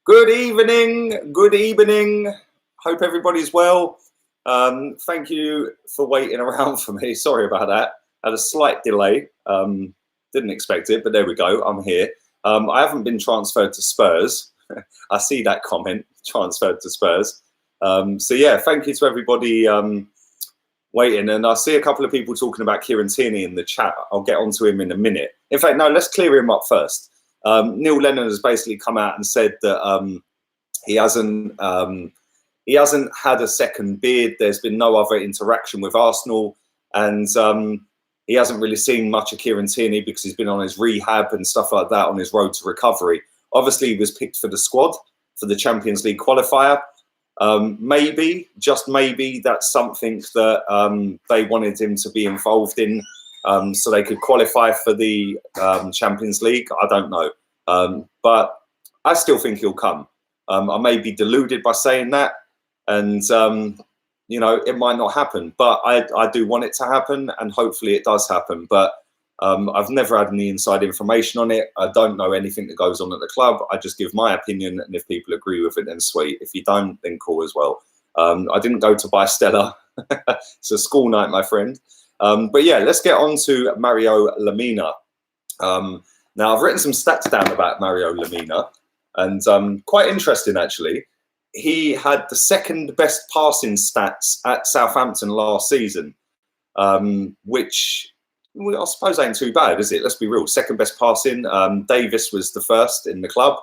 Good evening. Good evening. Hope everybody's well. Thank you for waiting around for me. Sorry about that. Had a slight delay. Didn't expect it, but there we go. I'm here. I haven't been transferred to Spurs. I see that comment, transferred to Spurs. So yeah, thank you to everybody waiting. And I see a couple of people talking about Kieran Tierney in the chat. I'll get onto him in a minute. In fact, no, let's clear him up first. Neil Lennon has basically come out and said that he hasn't had a second bid. There's been no other interaction with Arsenal, and he hasn't really seen much of Kieran Tierney because he's been on his rehab and stuff like that on his road to recovery. Obviously, he was picked for the squad for the Champions League qualifier. Maybe, just maybe, that's something that they wanted him to be involved in. So they could qualify for the Champions League. I don't know. But I still think he'll come. I may be deluded by saying that. And, you know, it might not happen. But I do want it to happen. And hopefully it does happen. But I've never had any inside information on it. I don't know anything that goes on at the club. I just give my opinion. And if people agree with it, then sweet. If you don't, then cool as well. I didn't go to buy Stella. It's a school night, my friend. But yeah, let's get on to Mario Lemina. Now, I've written some stats down about Mario Lemina, and quite interesting, actually. He had the second best passing stats at Southampton last season, which I suppose ain't too bad, is it? Let's be real. Second best passing. Davis was the first in the club.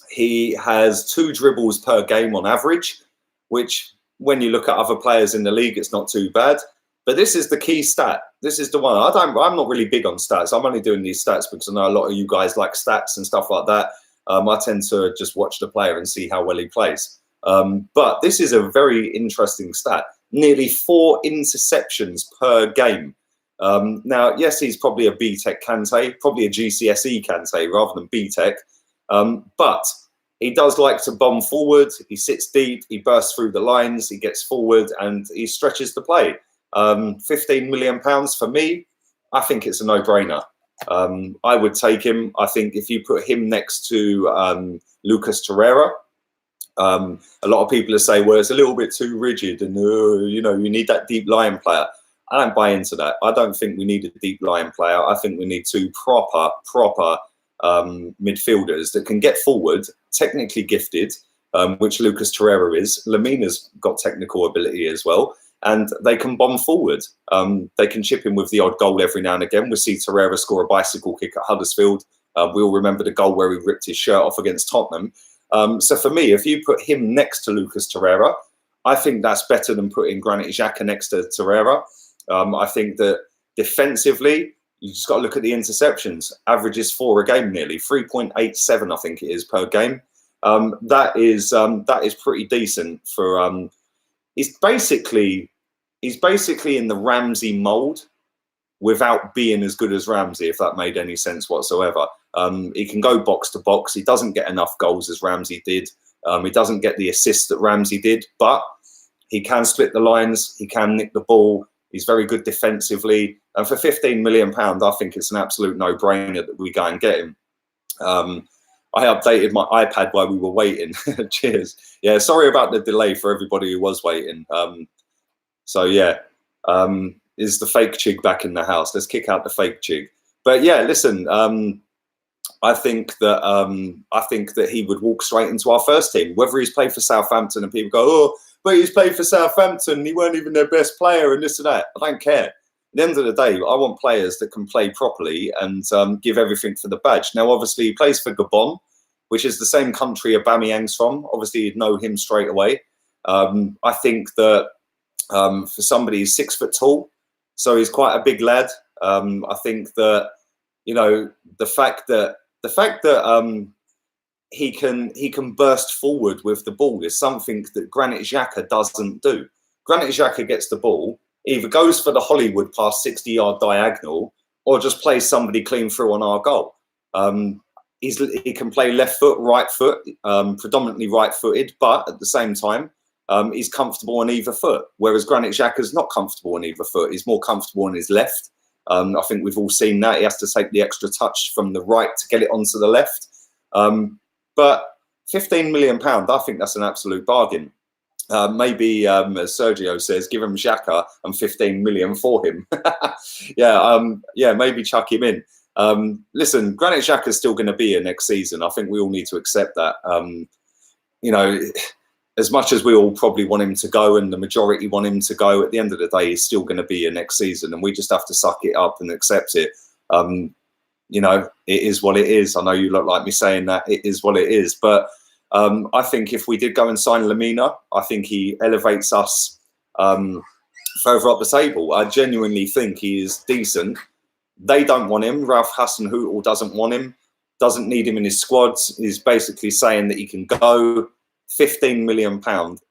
He has 2 dribbles per game on average, which when you look at other players in the league, it's not too bad. But this is the key stat. This is the one. I'm not really big on stats. I'm only doing these stats because I know a lot of you guys like stats and stuff like that. I tend to just watch the player and see how well he plays. But this is a very interesting stat. Nearly 4 interceptions per game. Now, yes, he's probably a B-Tech Kante, probably a GCSE Kante rather than B-Tech. But he does like to bomb forward. He sits deep. He bursts through the lines. He gets forward and he stretches the play. £15 million for me, I think it's a no-brainer. I would take him. I think if you put him next to Lucas Torreira, a lot of people are saying, well, it's a little bit too rigid and, you know, you need that deep line player. I don't buy into that. I don't think we need a deep line player. I think we need 2 proper midfielders that can get forward, technically gifted, which Lucas Torreira is. Lemina's got technical ability as well. And they can bomb forward. They can chip in with the odd goal every now and again. We see Torreira score a bicycle kick at Huddersfield. We all remember the goal where he ripped his shirt off against Tottenham. So for me, if you put him next to Lucas Torreira, I think that's better than putting Granit Xhaka next to Torreira. I think that defensively, you just got to look at the interceptions. Averages 4 a game nearly, 3.87 I think it is per game. That is pretty decent for. He's basically in the Ramsey mould without being as good as Ramsey, if that made any sense whatsoever. He can go box to box. He doesn't get enough goals as Ramsey did. He doesn't get the assists that Ramsey did, but he can split the lines. He can nick the ball. He's very good defensively. And for £15 million, I think it's an absolute no-brainer that we go and get him. I updated my iPad while we were waiting. Cheers. Yeah, sorry about the delay for everybody who was waiting. So yeah, is the fake Chig back in the house? Let's kick out the fake Chig. But yeah, listen, I think that he would walk straight into our first team. Whether he's played for Southampton and people go, oh, but he's played for Southampton, he weren't even their best player and this and that. I don't care. At the end of the day, I want players that can play properly and give everything for the badge. Now, obviously, he plays for Gabon, which is the same country Aubameyang's from. Obviously, you'd know him straight away. I think that for somebody who's 6 foot tall, so he's quite a big lad. I think that, you know, the fact that he can burst forward with the ball is something that Granit Xhaka doesn't do. Granit Xhaka gets the ball, either goes for the Hollywood past 60-yard diagonal or just plays somebody clean through on our goal. He can play left foot, right foot, predominantly right-footed, but at the same time, he's comfortable on either foot, whereas Granit Xhaka's not comfortable on either foot. He's more comfortable on his left. I think we've all seen that. He has to take the extra touch from the right to get it onto the left. But £15 million, I think that's an absolute bargain. Maybe, as Sergio says, give him Xhaka and 15 million for him. Yeah, maybe chuck him in. Listen, Granit Xhaka is still going to be here next season. I think we all need to accept that. You know, as much as we all probably want him to go and the majority want him to go, at the end of the day, he's still going to be here next season, and we just have to suck it up and accept it. You know, it is what it is. I know you look like me saying that. It is what it is. But I think if we did go and sign Lemina, I think he elevates us further up the table. I genuinely think he is decent. They don't want him. Ralph Hasenhüttl doesn't want him, doesn't need him in his squads. He's basically saying that he can go. £15 million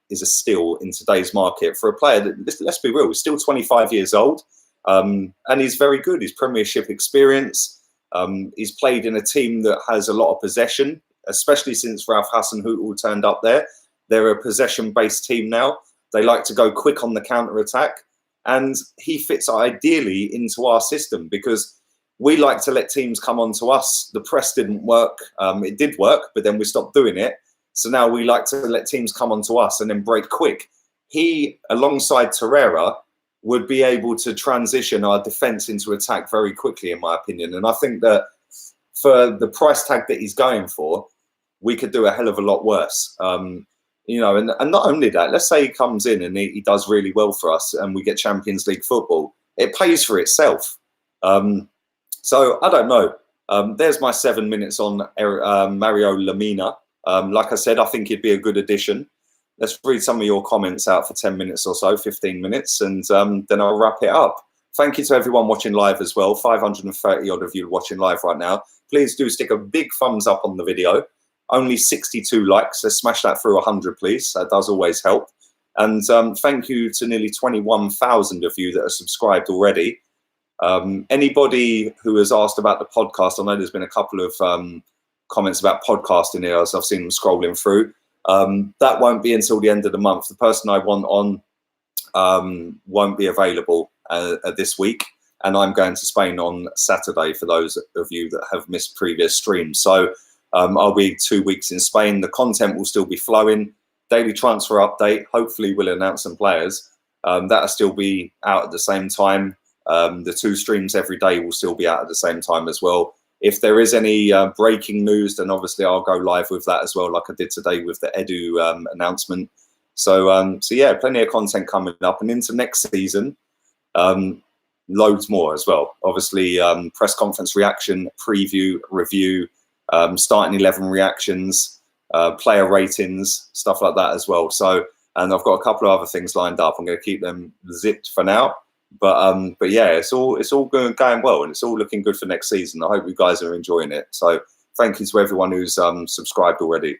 is a steal in today's market for a player that, let's be real, he's still 25 years old, and he's very good. His Premiership experience. He's played in a team that has a lot of possession, especially since Ralph Hasenhüttl turned up there. They're a possession-based team now. They like to go quick on the counter-attack. And he fits ideally into our system because we like to let teams come on to us. The press didn't work. It did work, but then we stopped doing it. So now we like to let teams come on to us and then break quick. He, alongside Torreira, would be able to transition our defence into attack very quickly, in my opinion. And I think that for the price tag that he's going for, we could do a hell of a lot worse. You know, and not only that, let's say he comes in and he does really well for us and we get Champions League football. It pays for itself. So I don't know. There's my 7 minutes on Mario Lemina. Like I said, I think he'd be a good addition. Let's read some of your comments out for 10 minutes or so, 15 minutes, and then I'll wrap it up. Thank you to everyone watching live as well. 530 odd of you watching live right now. Please do stick a big thumbs up on the video. Only 62 likes. Let's smash that through 100, please. That does always help. And thank you to nearly 21,000 of you that are subscribed already. Anybody who has asked about the podcast, I know there's been a couple of comments about podcasting here as I've seen them scrolling through. That won't be until the end of the month. The person I want on won't be available this week. And I'm going to Spain on Saturday for those of you that have missed previous streams. So I'll be 2 weeks in Spain. The content will still be flowing. Daily transfer update. Hopefully we'll announce some players. That'll still be out at the same time. The 2 streams every day will still be out at the same time as well. If there is any breaking news, then obviously I'll go live with that as well, like I did today with the Edu announcement. So yeah, plenty of content coming up. And into next season, loads more as well. Obviously, press conference reaction, preview, review, starting 11 reactions, player ratings, stuff like that as well. So, and I've got a couple of other things lined up. I'm going to keep them zipped for now. But yeah, it's all going well, and it's all looking good for next season. I hope you guys are enjoying it. So thank you to everyone who's subscribed already.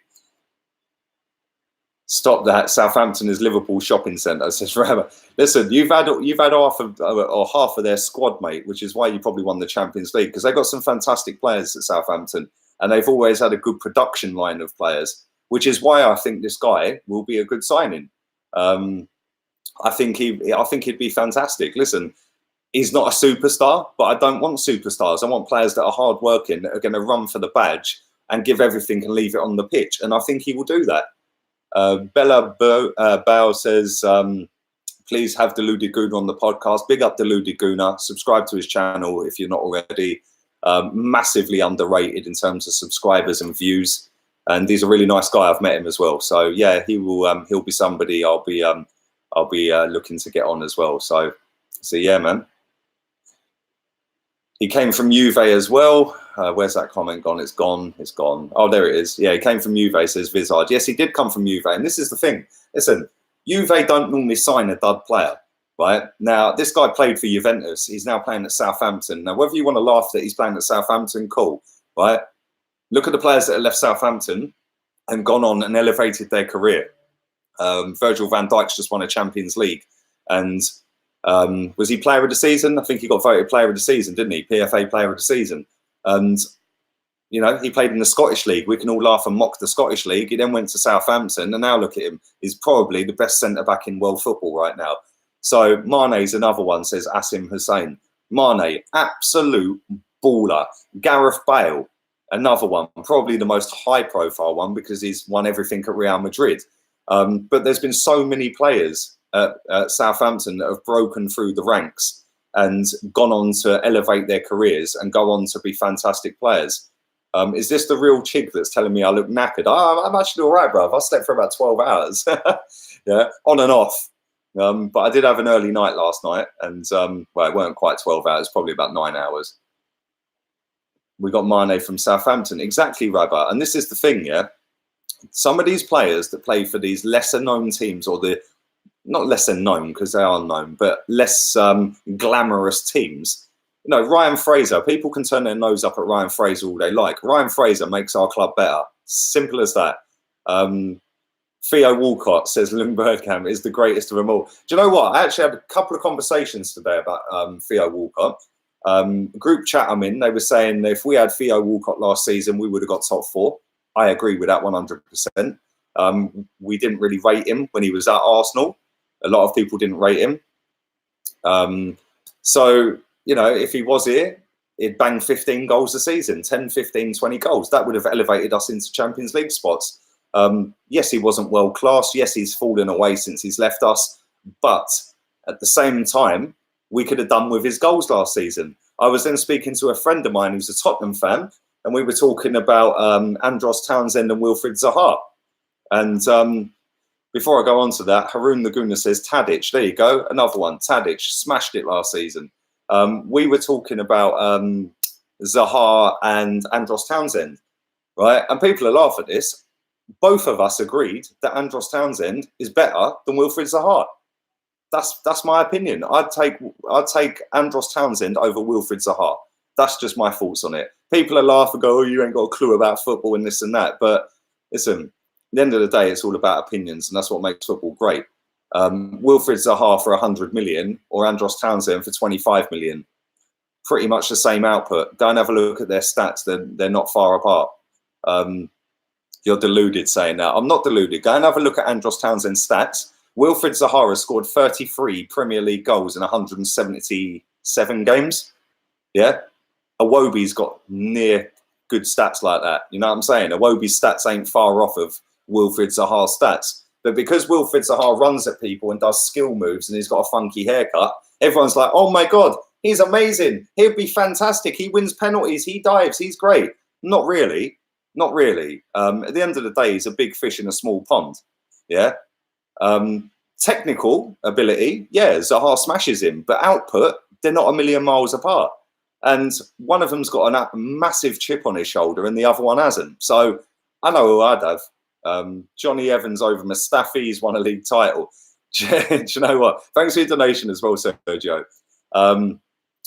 Stop that! Southampton is Liverpool shopping centre, says forever. Listen, you've had half of their squad, mate, which is why you probably won the Champions League, because they've got some fantastic players at Southampton, and they've always had a good production line of players, which is why I think this guy will be a good signing. I think he'd be fantastic. Listen, he's not a superstar, but I don't want superstars. I want players that are hard-working, that are going to run for the badge and give everything and leave it on the pitch. And I think he will do that. Bella Bao says, please have Deluded Guna on the podcast. Big up Deluded Guna. Subscribe to his channel if you're not already. Massively underrated in terms of subscribers and views. And he's a really nice guy. I've met him as well. So yeah, he'll be somebody I'll be looking to get on as well. So yeah, man. He came from Juve as well. Where's that comment gone? It's gone. It's gone. Oh, there it is. Yeah, he came from Juve, says Vizard. Yes, he did come from Juve. And this is the thing. Listen, Juve don't normally sign a dud player, right? Now, this guy played for Juventus. He's now playing at Southampton. Now, whether you want to laugh that he's playing at Southampton, cool, right? Look at the players that have left Southampton and gone on and elevated their career. Virgil van Dijk's just won a Champions League. And was he player of the season? I think he got voted player of the season, didn't he? PFA player of the season. And, you know, he played in the Scottish League. We can all laugh and mock the Scottish League. He then went to Southampton, and now look at him. He's probably the best centre-back in world football right now. So Mane's another one, says Asim Hussein. Mane, absolute baller. Gareth Bale, Another one, probably the most high-profile one because he's won everything at Real Madrid. But there's been so many players at Southampton that have broken through the ranks and gone on to elevate their careers and go on to be fantastic players. Is this the real chig that's telling me I look knackered? I'm actually all right, bruv. I slept for about 12 hours. Yeah, on and off. But I did have an early night last night, and well, it weren't quite 12 hours, probably about 9 hours. We got Mane from Southampton. Exactly, Rabba. And this is the thing, yeah? Some of these players that play for these lesser-known teams, or the not lesser known because they are known, but less glamorous teams. You know, Ryan Fraser, people can turn their nose up at Ryan Fraser all they like. Ryan Fraser makes our club better. Simple as that. Theo Walcott says Lynn Birdcamp is the greatest of them all. Do you know what? I actually had a couple of conversations today about Theo Walcott. Group chat I'm in, they were saying that if we had Theo Walcott last season, we would have got top 4. I agree with that 100%. We didn't really rate him when he was at Arsenal. A lot of people didn't rate him. So, you know, if he was here, he'd bang 15 goals a season, 10, 15, 20 goals. That would have elevated us into Champions League spots. Yes, he wasn't world class. Yes, he's fallen away since he's left us. But at the same time, we could have done with his goals last season. I was then speaking to a friend of mine who's a Tottenham fan, and we were talking about Andros Townsend and Wilfried Zaha. And before I go on to that, Haroon Laguna says Tadic. There you go, another one. Tadic smashed it last season. We were talking about Zaha and Andros Townsend, right? And people will laugh at this. Both of us agreed that Andros Townsend is better than Wilfried Zaha. That's my opinion. I'd take Andros Townsend over Wilfried Zaha. That's just my thoughts on it. People are laugh and go, "Oh, you ain't got a clue about football and this and that." But listen, at the end of the day, it's all about opinions, and that's what makes football great. Wilfried Zaha for 100 million or Andros Townsend for 25 million, pretty much the same output. Go and have a look at their stats. They're not far apart. You're deluded saying that. I'm not deluded. Go and have a look at Andros Townsend's stats. Wilfried Zaha has scored 33 Premier League goals in 177 games. Yeah. Iwobi's got near good stats like that. You know what I'm saying? Iwobi's stats ain't far off of Wilfried Zaha's stats. But because Wilfried Zaha runs at people and does skill moves and he's got a funky haircut, everyone's like, "Oh my God, he's amazing. He'd be fantastic. He wins penalties. He dives. He's great." Not really. Not really. At the end of the day, he's a big fish in a small pond. Yeah. Technical ability, yeah, Zaha smashes him. But output, they're not a million miles apart. And one of them's got a massive chip on his shoulder and the other one hasn't. So I know who I'd have. Johnny Evans over Mustafi. He's won a league title. Do you know what? Thanks for your donation as well, Sergio.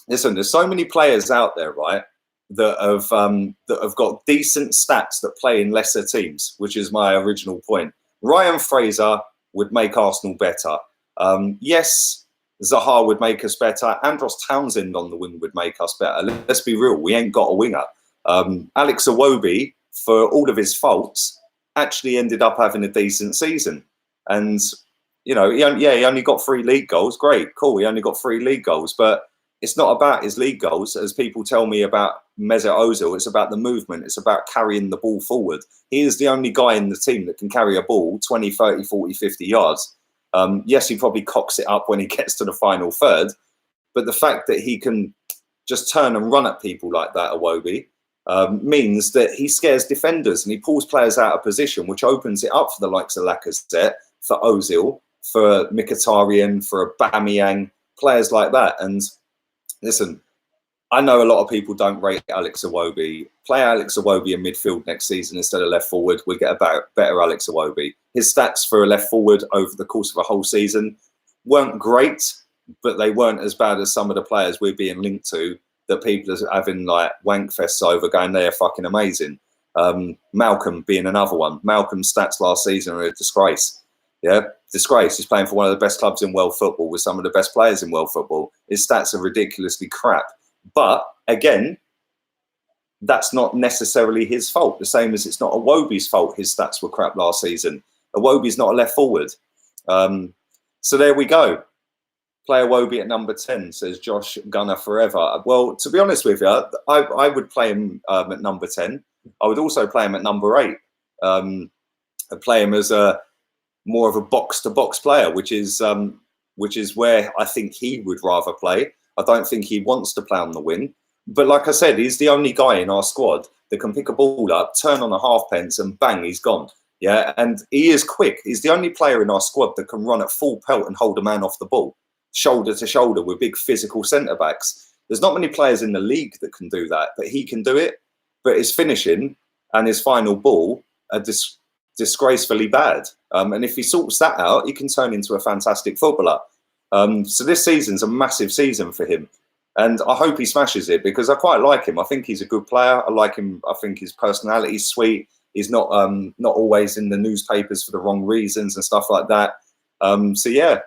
Listen, there's so many players out there, right, that have got decent stats that play in lesser teams, which is my original point. Ryan Fraser would make Arsenal better. Yes, Zaha would make us better. Andros Townsend on the wing would make us better. Let's be real, we ain't got a winger. Alex Iwobi, for all of his faults, actually ended up having a decent season. And, you know, he only got 3 league goals. Great, cool, he only got 3 league goals. But it's not about his league goals, as people tell me about Mesut Ozil. It's about the movement. It's about carrying the ball forward. He is the only guy in the team that can carry a ball 20, 30, 40, 50 yards. Yes, he probably cocks it up when he gets to the final third. But the fact that he can just turn and run at people like that, Iwobi, means that he scares defenders and he pulls players out of position, which opens it up for the likes of Lacazette, for Ozil, for Mkhitaryan, for Aubameyang, players like that. And listen, I know a lot of people don't rate Alex Iwobi. Play Alex Iwobi in midfield next season instead of left forward. We'll get a better Alex Iwobi. His stats for a left forward over the course of a whole season weren't great, but they weren't as bad as some of the players we're being linked to that people are having like wank fests over, going, they're fucking amazing. Malcolm being another one. Malcolm's stats last season are a disgrace. Yeah, disgrace. He's playing for one of the best clubs in world football with some of the best players in world football. His stats are ridiculously crap. But again, that's not necessarily his fault. The same as it's not Iwobi's fault his stats were crap last season. Iwobi's not a left forward. So there we go. Play Iwobi at number 10, says Josh Gunner forever. Well, to be honest with you, I would play him at number 10. I would also play him at number 8. And play him as a more of a box-to-box player, which is where I think he would rather play. I don't think he wants to play on the wing. But like I said, he's the only guy in our squad that can pick a ball up, turn on a half-pence, and bang, he's gone. Yeah, and he is quick. He's the only player in our squad that can run at full pelt and hold a man off the ball, shoulder to shoulder with big physical centre-backs. There's not many players in the league that can do that, but he can do it. But his finishing and his final ball are disgracefully bad. And if he sorts that out, he can turn into a fantastic footballer. So this season's a massive season for him. And I hope he smashes it because I quite like him. I think he's a good player. I like him. I think his personality's sweet. He's not always in the newspapers for the wrong reasons and stuff like that. So yeah.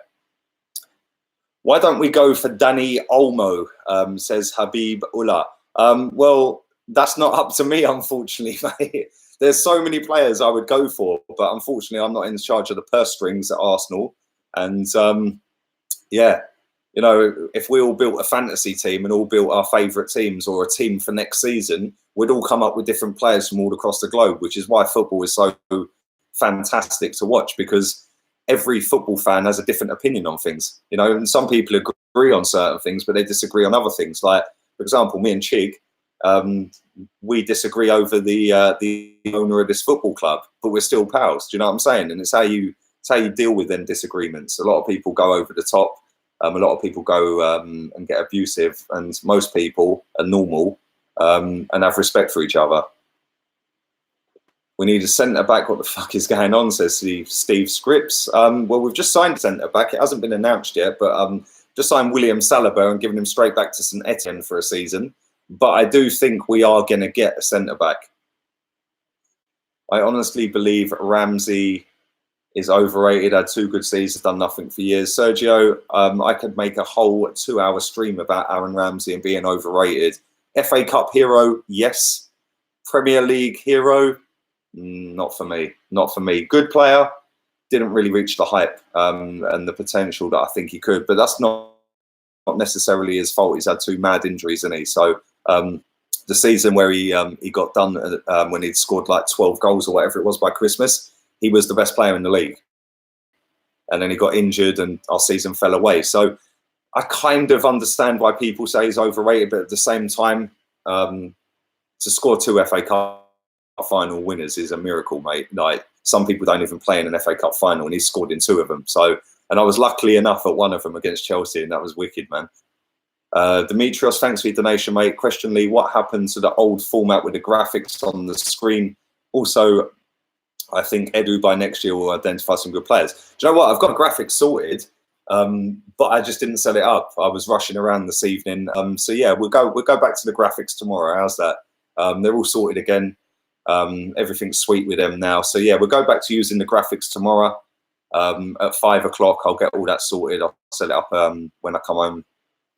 Why don't we go for Danny Olmo, says Habib Ullah. Well, that's not up to me, unfortunately, mate. There's so many players I would go for, but unfortunately I'm not in charge of the purse strings at Arsenal. And yeah, you know, if we all built a fantasy team and all built our favourite teams or a team for next season, we'd all come up with different players from all across the globe, which is why football is so fantastic to watch, because every football fan has a different opinion on things, you know, and some people agree on certain things, but they disagree on other things. Like, for example, me and Chig, we disagree over the owner of this football club, but we're still pals. Do you know what I'm saying? And it's how you deal with them disagreements. A lot of people go over the top. A lot of people go and get abusive, and most people are normal and have respect for each other. We need a centre-back. What the fuck is going on, says Steve Scripps. Well, we've just signed a centre-back. It hasn't been announced yet, but just signed William Saliba and given him straight back to St Etienne for a season. But I do think we are going to get a centre-back. I honestly believe Ramsey is overrated, had 2 good seasons, done nothing for years. Sergio, I could make a whole 2-hour stream about Aaron Ramsey and being overrated. FA Cup hero, yes. Premier League hero, not for me. Not for me. Good player, didn't really reach the hype and the potential that I think he could. But that's not necessarily his fault. He's had 2 mad injuries, hasn't he? So the season where he got done when he'd scored like 12 goals or whatever it was by Christmas, he was the best player in the league. And then he got injured and our season fell away. So I kind of understand why people say he's overrated, but at the same time, to score 2 FA Cup final winners is a miracle, mate. Like, some people don't even play in an FA Cup final, and he scored in 2 of them. So, and I was lucky enough at 1 of them against Chelsea, and that was wicked, man. Demetrios, thanks for your donation, mate. Question Lee, what happened to the old format with the graphics on the screen? Also, I think Edu by next year will identify some good players. Do you know what? I've got graphics sorted, but I just didn't set it up. I was rushing around this evening. So yeah, we'll go back to the graphics tomorrow. How's that? They're all sorted again. Everything's sweet with them now. So yeah, we'll go back to using the graphics tomorrow. At 5 o'clock, I'll get all that sorted. I'll set it up when I come home,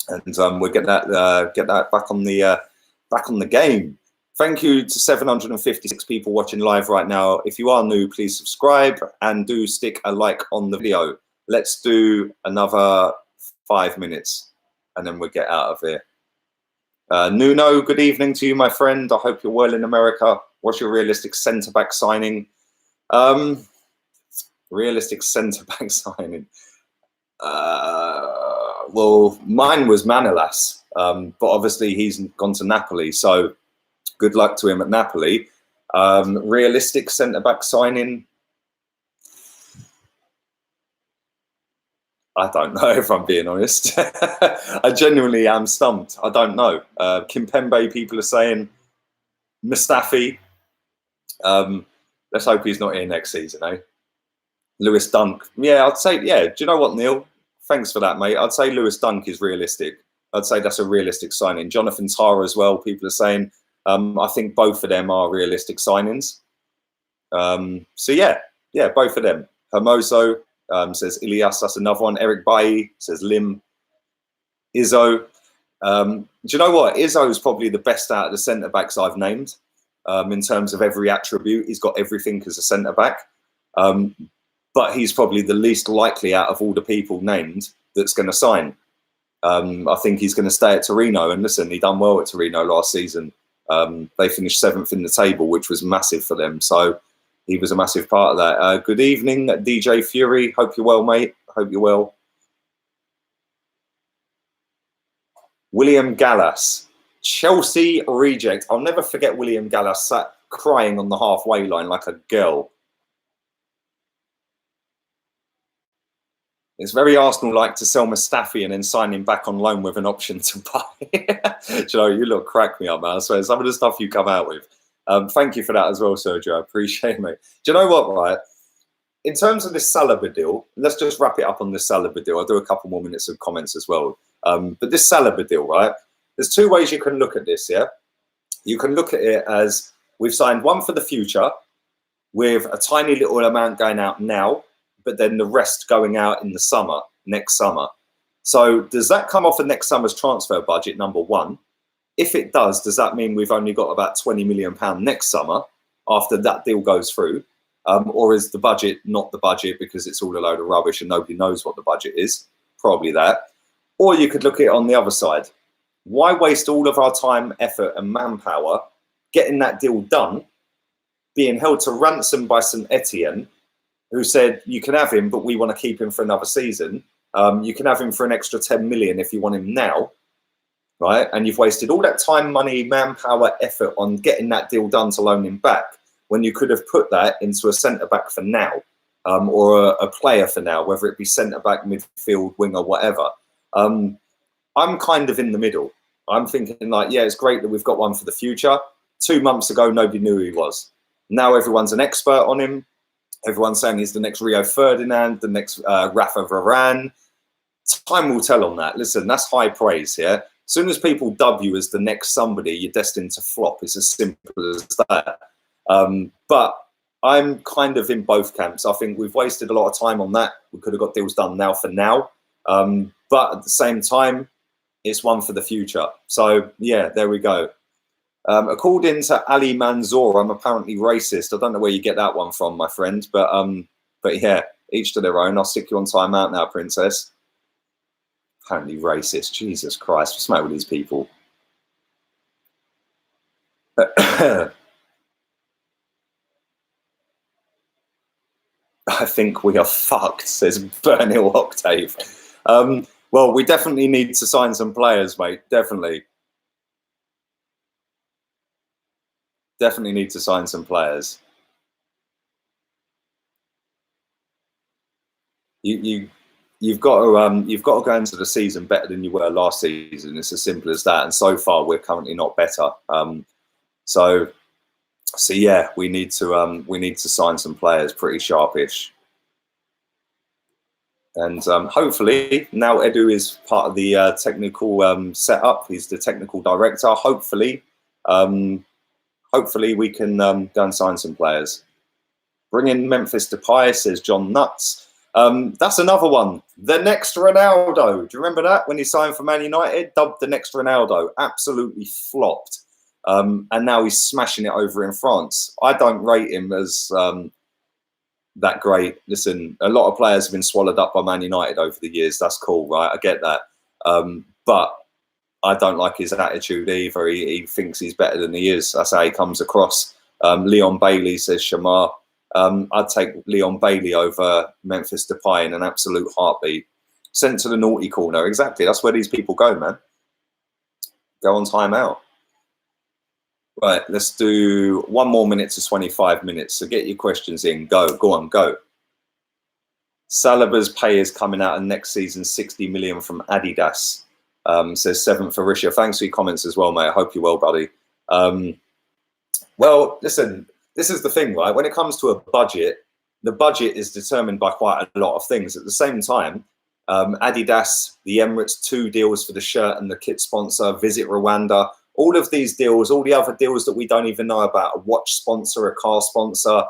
and we'll get that back on the game. Thank you to 756 people watching live right now. If you are new, please subscribe and do stick a like on the video. Let's do another 5 minutes and then we'll get out of here. Nuno, good evening to you, my friend. I hope you're well in America. What's your realistic centre-back signing? Realistic centre-back signing. Well, mine was Manolas, but obviously he's gone to Napoli, so good luck to him at Napoli. Realistic centre-back signing? I don't know, if I'm being honest. I genuinely am stumped. I don't know. Kimpembe, people are saying. Mustafi. Let's hope he's not here next season, eh? Lewis Dunk. Yeah, I'd say, yeah. Do you know what, Neil? Thanks for that, mate. I'd say Lewis Dunk is realistic. I'd say that's a realistic signing. Jonathan Tara as well, people are saying. I think both of them are realistic signings. So yeah, both of them. Hermoso says Ilias, that's another one. Eric Bailly says Lim. Izzo. Do you know what? Izzo is probably the best out of the centre-backs I've named in terms of every attribute. He's got everything as a centre-back. But he's probably the least likely out of all the people named that's going to sign. I think he's going to stay at Torino. And listen, he done well at Torino last season. They finished 7th in the table, which was massive for them. So he was a massive part of that. Good evening, DJ Fury. Hope you're well, mate. Hope you're well. William Gallas, Chelsea reject. I'll never forget William Gallas sat crying on the halfway line like a girl. It's very Arsenal-like to sell Mustafi and then sign him back on loan with an option to buy. Joe, you look crack me up, man. I swear, some of the stuff you come out with. Thank you for that as well, Sergio. I appreciate it, mate. Do you know what, right? In terms of this Saliba deal, let's just wrap it up on this Saliba deal. I'll do a couple more minutes of comments as well. But this Saliba deal, right? There's two ways you can look at this, yeah? You can look at it as we've signed one for the future with a tiny little amount going out now, but then the rest going out in the summer, next summer. So does that come off of next summer's transfer budget, number one? If it does that mean we've only got about £20 million next summer after that deal goes through? Or is the budget not the budget because it's all a load of rubbish and nobody knows what the budget is? Probably that. Or you could look at it on the other side. Why waste all of our time, effort and manpower getting that deal done, being held to ransom by St. Etienne, who said, you can have him, but we want to keep him for another season. You can have him for an extra 10 million if you want him now, right? And you've wasted all that time, money, manpower, effort on getting that deal done to loan him back, when you could have put that into a centre-back for now, or a player for now, whether it be centre-back, midfield, winger, whatever. I'm kind of in the middle. I'm thinking like, yeah, it's great that we've got one for the future. 2 months ago, nobody knew who he was. Now everyone's an expert on him. Everyone's saying he's the next Rio Ferdinand, the next Rafa Varane. Time will tell on that. Listen, that's high praise here. As soon as people dub you as the next somebody, you're destined to flop. It's as simple as that. But I'm kind of in both camps. I think we've wasted a lot of time on that. We could have got deals done now for now. But at the same time, it's one for the future. So, yeah, there we go. According to Ali Manzoor, I'm apparently racist. I don't know where you get that one from, my friend. But yeah, each to their own. I'll stick you on timeout now, princess. Apparently racist. Jesus Christ. What's the matter with these people? I think we are fucked, says Burnhill Octave. Well, we definitely need to sign some players, mate. Definitely need to sign some players. You've got to go into the season better than you were last season. It's as simple as that. And so far, we're currently not better. So yeah, we need to sign some players pretty sharpish. And hopefully now Edu is part of the technical setup. He's the technical director. Hopefully we can go and sign some players. Bring in Memphis Depay, says John Nuts. That's another one. The next Ronaldo. Do you remember that when he signed for Man United? Dubbed the next Ronaldo. Absolutely flopped. And now he's smashing it over in France. I don't rate him as that great. Listen, a lot of players have been swallowed up by Man United over the years. That's cool, right? I get that. But I don't like his attitude either. He thinks he's better than he is. That's how he comes across. Leon Bailey, says Shamar. I'd take Leon Bailey over Memphis Depay in an absolute heartbeat. Sent to the naughty corner. Exactly. That's where these people go, man. Go on timeout. Right, let's do 1 more minute to 25 minutes. So get your questions in. Go on, go. Saliba's pay is coming out of next season, 60 million from Adidas. Says 7th for Risha. Thanks for your comments as well, mate. I hope you're well, buddy. Well, listen, this is the thing, right? When it comes to a budget, the budget is determined by quite a lot of things. At the same time, Adidas, the Emirates, 2 deals for the shirt and the kit sponsor, Visit Rwanda, all of these deals, all the other deals that we don't even know about, a watch sponsor, a car sponsor.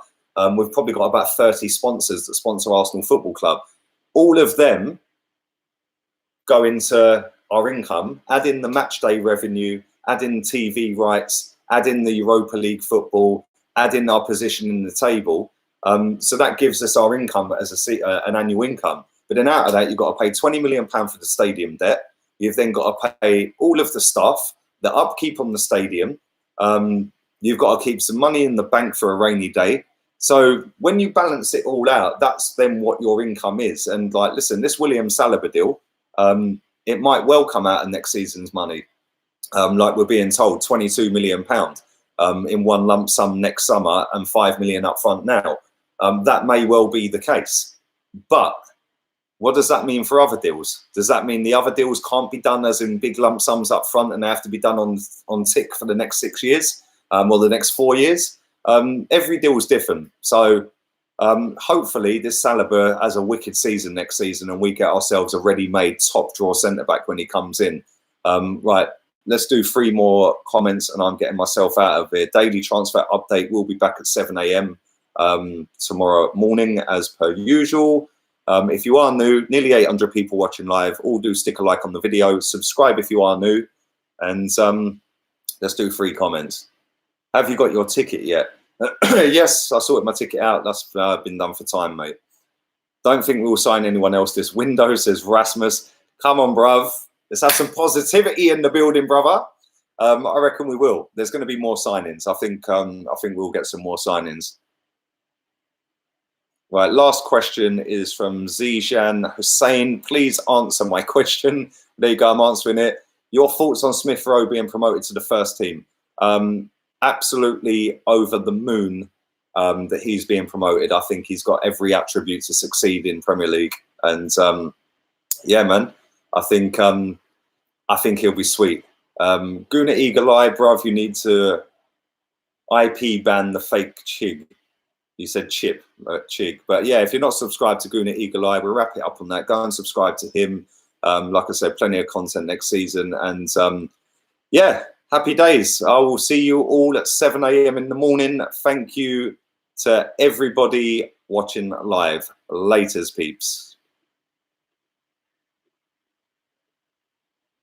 We've probably got about 30 sponsors that sponsor Arsenal Football Club. All of them go into our income, add in the match day revenue, add in TV rights, add in the Europa League football, add in our position in the table. So that gives us our income as an annual income. But then out of that, you've got to pay £20 million for the stadium debt. You've then got to pay all of the stuff, the upkeep on the stadium, You've got to keep some money in the bank for a rainy day. So when you balance it all out, that's then what your income is. And like, listen, this William Saliba deal, it might well come out of next season's money. Like we're being told, £22 million in one lump sum next summer and 5 million up front now. That may well be the case. But what does that mean for other deals? Does that mean the other deals can't be done as in big lump sums up front and they have to be done on tick for the next 6 years or the next 4 years? Every deal is different. So hopefully this Saliba has a wicked season next season and we get ourselves a ready-made top draw centre-back when he comes in. Right, let's do 3 more comments and I'm getting myself out of here. Daily transfer update will be back at 7 a.m. Tomorrow morning as per usual. If you are new, nearly 800 people watching live, all do stick a like on the video, subscribe if you are new, and let's do 3 comments. Have you got your ticket yet? Yes, I sorted my ticket out. That's been done for time, mate. Don't think we'll sign anyone else this window, says Rasmus. Come on, bruv. Let's have some positivity in the building, brother. I reckon we will. There's going to be more signings. I think we'll get some more signings. Right, last question is from Zishan Hussein. Please answer my question. There you go, I'm answering it. Your thoughts on Smith Rowe being promoted to the first team? Absolutely over the moon that he's being promoted. I think he's got every attribute to succeed in Premier League. And yeah, man, I think he'll be sweet. Guna Eagle Eye, bruv, you need to IP ban the fake Chig. You said Chig. But yeah, if you're not subscribed to Guna Eagle Eye, we'll wrap it up on that. Go and subscribe to him. Like I said, plenty of content next season. And yeah, happy days. I will see you all at 7 a.m. in the morning. Thank you to everybody watching live. Laters, peeps.